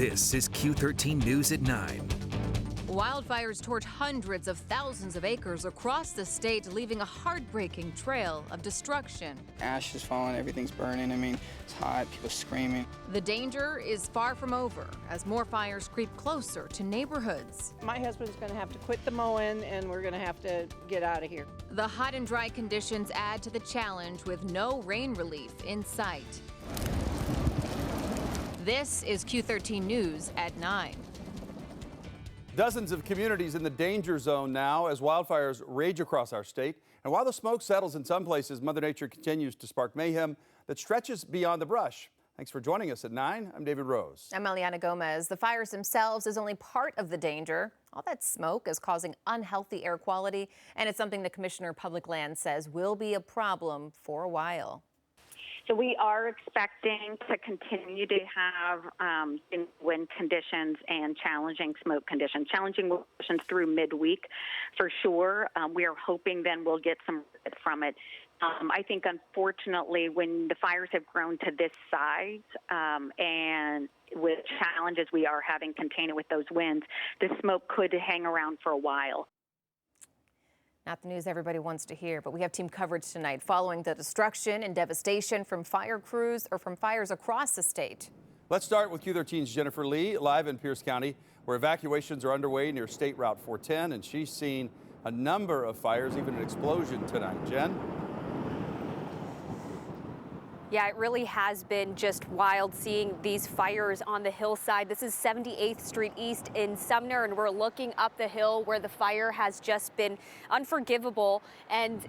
This is Q13 News at 9. Wildfires torch hundreds of thousands of acres across the state, leaving a heartbreaking trail of destruction. Ash is falling, everything's burning. I mean, it's hot, people screaming. The danger is far from over as more fires creep closer to neighborhoods. My husband's going to have to quit the mowing, and we're going to have to get out of here. The hot and dry conditions add to the challenge with no rain relief in sight. This is Q13 News at 9. Dozens of communities in the danger zone now as wildfires rage across our state. And while the smoke settles in some places, Mother Nature continues to spark mayhem that stretches beyond the brush. Thanks for joining us at 9. I'm David Rose. I'm Eliana Gomez. The fires themselves is only part of the danger. All that smoke is causing unhealthy air quality, and it's something the Commissioner of Public Lands says will be a problem for a while. So we are expecting to continue to have wind conditions and challenging smoke conditions, challenging conditions through midweek for sure. We are hoping then we'll get some from it. I think, unfortunately, when the fires have grown to this size and with challenges we are having containing with those winds, the smoke could hang around for a while. Not the news everybody wants to hear, but we have team coverage tonight following the destruction and devastation from fire crews or from fires across the state. Let's start with Q13's Jennifer Lee, live in Pierce County, where evacuations are underway near State Route 410, and she's seen a number of fires, even an explosion tonight. Jen? Yeah, it really has been just wild seeing these fires on the hillside. This is 78th Street East in Sumner, and we're looking up the hill where the fire has just been unforgivable. And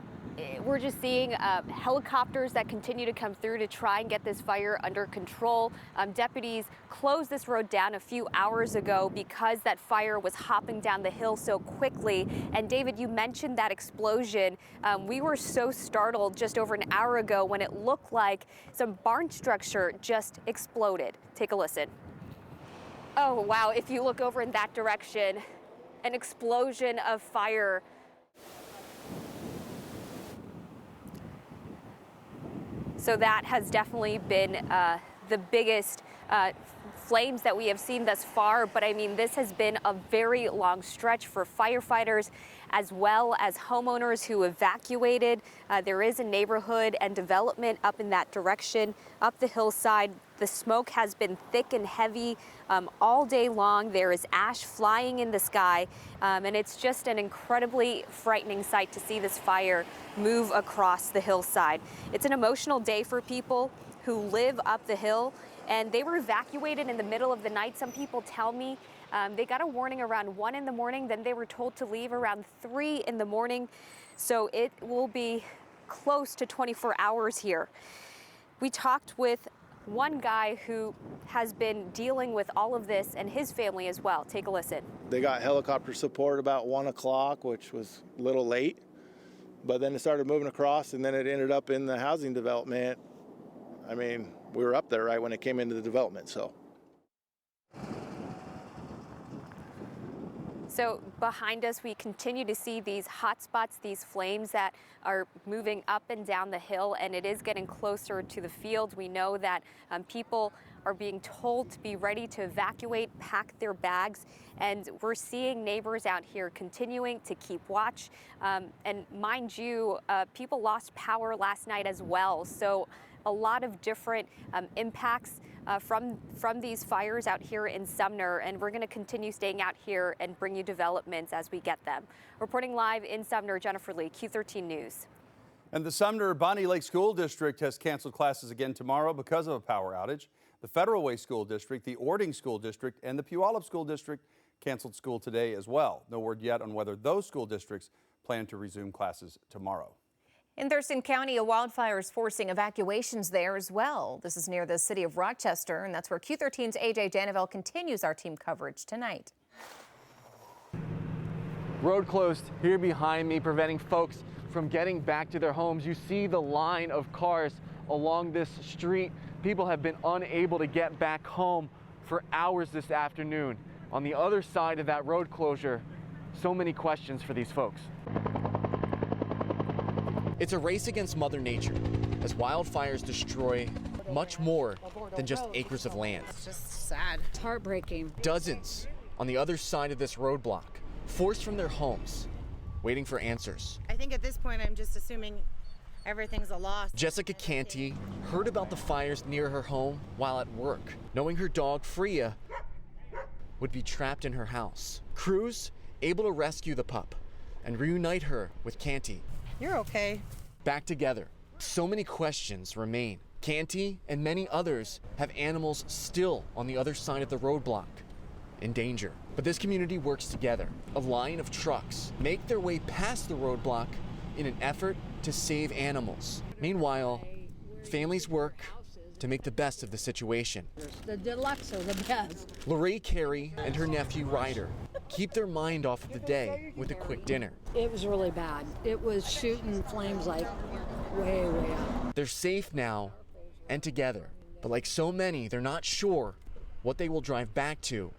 we're just seeing helicopters that continue to come through to try and get this fire under control. Deputies closed this road down a few hours ago because that fire was hopping down the hill so quickly. And David, you mentioned that explosion. We were so startled just over an hour ago when it looked like some barn structure just exploded. Take a listen. Oh, wow. If you look over in that direction, an explosion of fire. So that has definitely been the biggest flames that we have seen thus far. But I mean, this has been a very long stretch for firefighters as well as homeowners who evacuated. There is a neighborhood and development up in that direction, up the hillside. The smoke has been thick and heavy all day long. There is ash flying in the sky, and it's just an incredibly frightening sight to see this fire move across the hillside. It's an emotional day for people who live up the hill, and they were evacuated in the middle of the night. Some people tell me they got a warning around 1 in the morning, then they were told to leave around 3 in the morning. So it will be close to 24 hours here. We talked with one guy who has been dealing with all of this and his family as well. Take a listen. They got helicopter support about 1 o'clock, which was a little late, but then it started moving across and then it ended up in the housing development. I mean, we were up there right when it came into the development, so. So behind us, we continue to see these hot spots, these flames that are moving up and down the hill, and it is getting closer to the field. We know that people are being told to be ready to evacuate, pack their bags, and we're seeing neighbors out here continuing to keep watch. And mind you, people lost power last night as well. So a lot of different impacts from these fires out here in Sumner, and we're going to continue staying out here and bring you developments as we get them. Reporting live in Sumner, Jennifer Lee, Q13 News. And the Sumner Bonnie Lake School District has canceled classes again tomorrow because of a power outage. The Federal Way School District, the Ording School District, and the Puyallup School District canceled school today as well. No word yet on whether those school districts plan to resume classes tomorrow. In Thurston County, a wildfire is forcing evacuations there as well. This is near the city of Rochester, and that's where Q13's AJ Danaville continues our team coverage tonight. Road closed here behind me, preventing folks from getting back to their homes. You see the line of cars along this street. People have been unable to get back home for hours this afternoon. On the other side of that road closure, so many questions for these folks. It's a race against Mother Nature as wildfires destroy much more than just acres of land. It's just sad. It's heartbreaking. Dozens on the other side of this roadblock, forced from their homes, waiting for answers. I think at this point I'm just assuming everything's a loss. Jessica Canty heard about the fires near her home while at work, knowing her dog Freya would be trapped in her house. Crews able to rescue the pup and reunite her with Canty. You're okay. Back together. So many questions remain. Canty and many others have animals still on the other side of the roadblock, in danger. But this community works together. A line of trucks make their way past the roadblock in an effort to save animals. Meanwhile, families work to make the best of the situation. The deluxe are the best. Lorraine Carey and her nephew Ryder keep their mind off of the day with a quick dinner. It was really bad. It was shooting flames like way, way up. They're safe now and together, but like so many, they're not sure what they will drive back to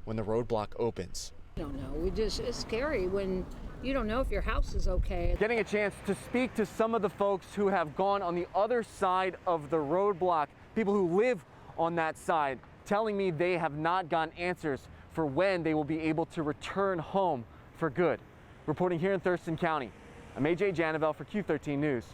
when the roadblock opens. I don't know. It's scary when you don't know if your house is okay. Getting a chance to speak to some of the folks who have gone on the other side of the roadblock, people who live on that side, telling me they have not gotten answers for when they will be able to return home for good. Reporting here in Thurston County, I'm AJ Janavel for Q13 News.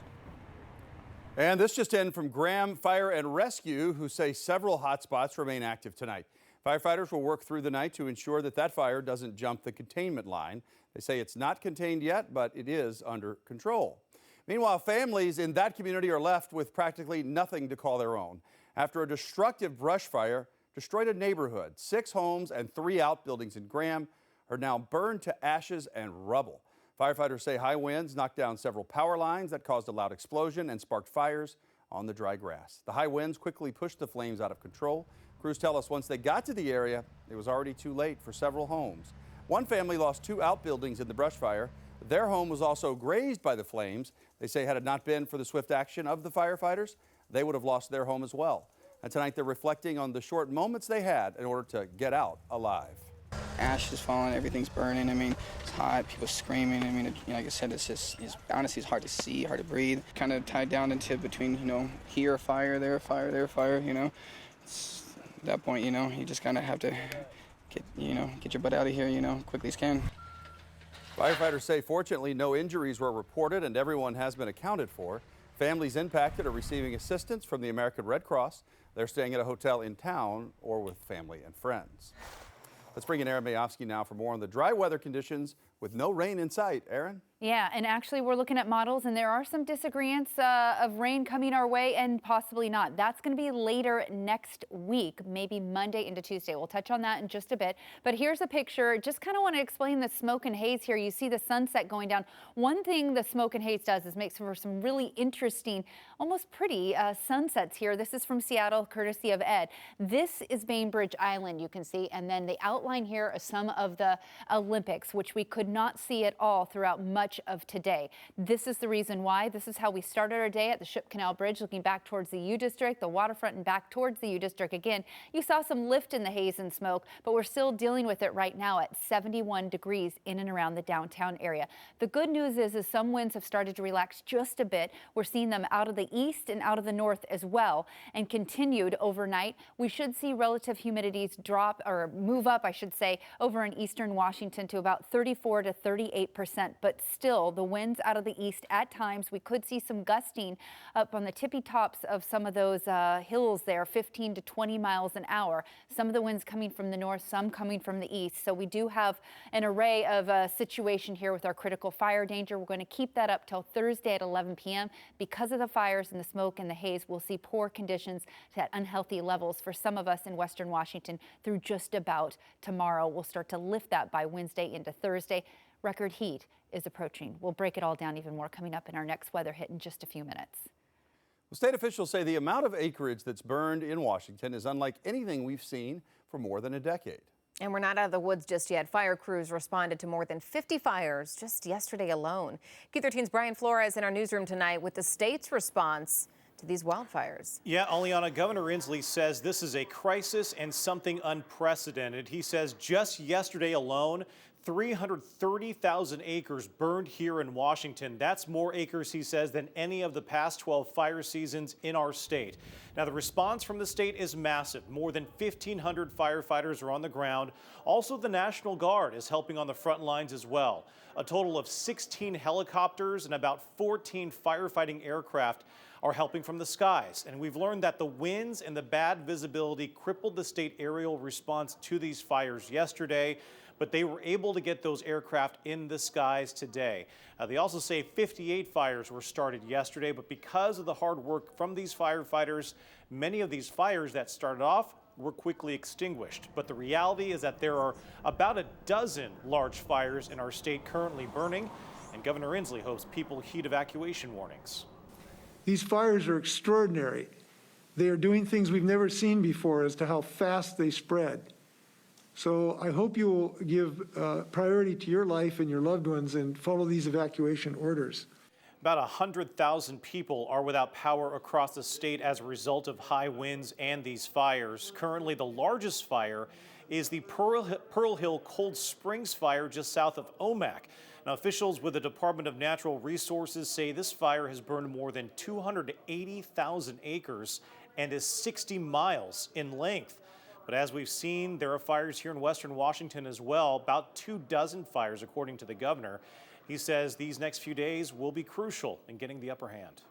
And this just in from Graham Fire and Rescue, who say several hotspots remain active tonight. Firefighters will work through the night to ensure that that fire doesn't jump the containment line. They say it's not contained yet, but it is under control. Meanwhile, families in that community are left with practically nothing to call their own after a destructive brush fire destroyed a neighborhood. 6 homes and 3 outbuildings in Graham are now burned to ashes and rubble. Firefighters say high winds knocked down several power lines that caused a loud explosion and sparked fires on the dry grass. The high winds quickly pushed the flames out of control. Crews tell us once they got to the area, it was already too late for several homes. One family lost 2 outbuildings in the brush fire. Their home was also grazed by the flames. They say had it not been for the swift action of the firefighters, they would have lost their home as well. And tonight they're reflecting on the short moments they had in order to get out alive. Ash is falling, everything's burning. I mean, it's hot, people screaming. I mean, like I said, honestly, it's hard to see, hard to breathe. Kind of tied down into between, here a fire, there a fire, there a fire, It's, at that point, you just kind of have to get your butt out of here, quickly as can. Firefighters say fortunately no injuries were reported and everyone has been accounted for. Families impacted are receiving assistance from the American Red Cross. They're staying at a hotel in town or with family and friends. Let's bring in Aaron Mayovsky now for more on the dry weather conditions with no rain in sight. Aaron? Yeah, and actually we're looking at models and there are some disagreements of rain coming our way and possibly not. That's going to be later next week, maybe Monday into Tuesday. We'll touch on that in just a bit. But here's a picture. Just kind of want to explain the smoke and haze here. You see the sunset going down. One thing the smoke and haze does is makes for some really interesting, almost pretty sunsets here. This is from Seattle, courtesy of Ed. This is Bainbridge Island, you can see. And then the outline here are some of the Olympics, which we could not see at all throughout much of today. This is the reason why. This is how we started our day at the Ship Canal Bridge, looking back towards the U District, the waterfront, and back towards the U District again. You saw some lift in the haze and smoke, but we're still dealing with it right now at 71 degrees in and around the downtown area. The good news is some winds have started to relax just a bit. We're seeing them out of the east and out of the north as well, and continued overnight. We should see relative humidities drop or move up, I should say, over in eastern Washington to about 34 to 38%, but still the winds out of the east at times. We could see some gusting up on the tippy tops of some of those hills there, 15 to 20 miles an hour. Some of the winds coming from the north, some coming from the east. So we do have an array of situation here with our critical fire danger. We're going to keep that up till Thursday at 11 p.m. Because of the fires and the smoke and the haze, we'll see poor conditions at unhealthy levels for some of us in western Washington through just about tomorrow. We'll start to lift that by Wednesday into Thursday. Record heat is approaching. We'll break it all down even more coming up in our next weather hit in just a few minutes. Well, state officials say the amount of acreage that's burned in Washington is unlike anything we've seen for more than a decade. And we're not out of the woods just yet. Fire crews responded to more than 50 fires just yesterday alone. Q13's Brian Flores in our newsroom tonight with the state's response to these wildfires. Yeah, Aliana, Governor Inslee says this is a crisis and something unprecedented. He says just yesterday alone, 330,000 acres burned here in Washington. That's more acres, he says, than any of the past 12 fire seasons in our state. Now, the response from the state is massive. More than 1,500 firefighters are on the ground. Also, the National Guard is helping on the front lines as well. A total of 16 helicopters and about 14 firefighting aircraft are helping from the skies. And we've learned that the winds and the bad visibility crippled the state aerial response to these fires yesterday, but they were able to get those aircraft in the skies today. They also say 58 fires were started yesterday, but because of the hard work from these firefighters, many of these fires that started off were quickly extinguished. But the reality is that there are about a dozen large fires in our state currently burning, and Governor Inslee hopes people heed evacuation warnings. These fires are extraordinary. They are doing things we've never seen before as to how fast they spread. So I hope you will give priority to your life and your loved ones and follow these evacuation orders. About 100,000 people are without power across the state as a result of high winds and these fires. Currently, the largest fire is the Pearl Hill Cold Springs fire just south of Omak. Now, officials with the Department of Natural Resources say this fire has burned more than 280,000 acres and is 60 miles in length. But as we've seen, there are fires here in western Washington as well, about 24 fires, according to the governor. He says these next few days will be crucial in getting the upper hand.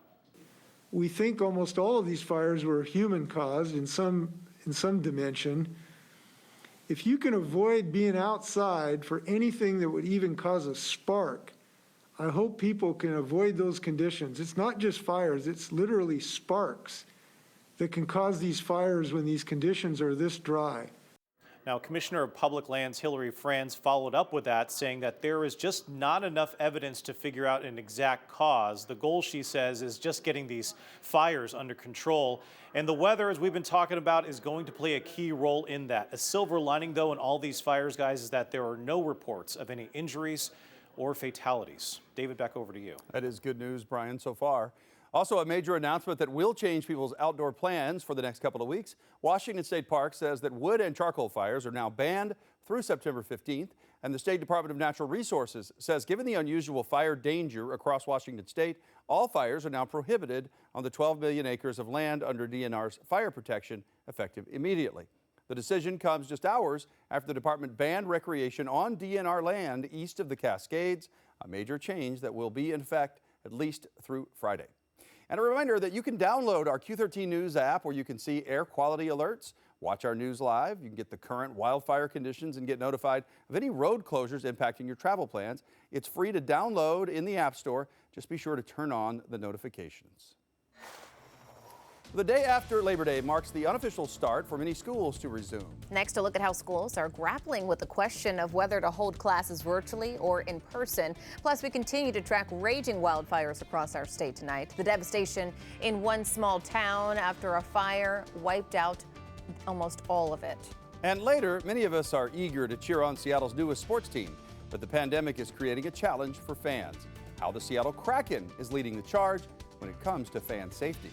We think almost all of these fires were human-caused in some dimension. If you can avoid being outside for anything that would even cause a spark, I hope people can avoid those conditions. It's not just fires, it's literally sparks that can cause these fires when these conditions are this dry. Now, Commissioner of Public Lands Hillary Franz followed up with that, saying that there is just not enough evidence to figure out an exact cause. The goal, she says, is just getting these fires under control. And the weather, as we've been talking about, is going to play a key role in that. A silver lining, though, in all these fires, guys, is that there are no reports of any injuries or fatalities. David, back over to you. That is good news, Brian, so far. Also, a major announcement that will change people's outdoor plans for the next couple of weeks. Washington State Park says that wood and charcoal fires are now banned through September 15th. And the State Department of Natural Resources says given the unusual fire danger across Washington State, all fires are now prohibited on the 12 million acres of land under DNR's fire protection, effective immediately. The decision comes just hours after the department banned recreation on DNR land east of the Cascades, a major change that will be in effect at least through Friday. And a reminder that you can download our Q13 News app where you can see air quality alerts, watch our news live, you can get the current wildfire conditions and get notified of any road closures impacting your travel plans. It's free to download in the App Store. Just be sure to turn on the notifications. The day after Labor Day marks the unofficial start for many schools to resume. Next, a look at how schools are grappling with the question of whether to hold classes virtually or in person. Plus, we continue to track raging wildfires across our state tonight. The devastation in one small town after a fire wiped out almost all of it. And later, many of us are eager to cheer on Seattle's newest sports team, but the pandemic is creating a challenge for fans. How the Seattle Kraken is leading the charge when it comes to fan safety.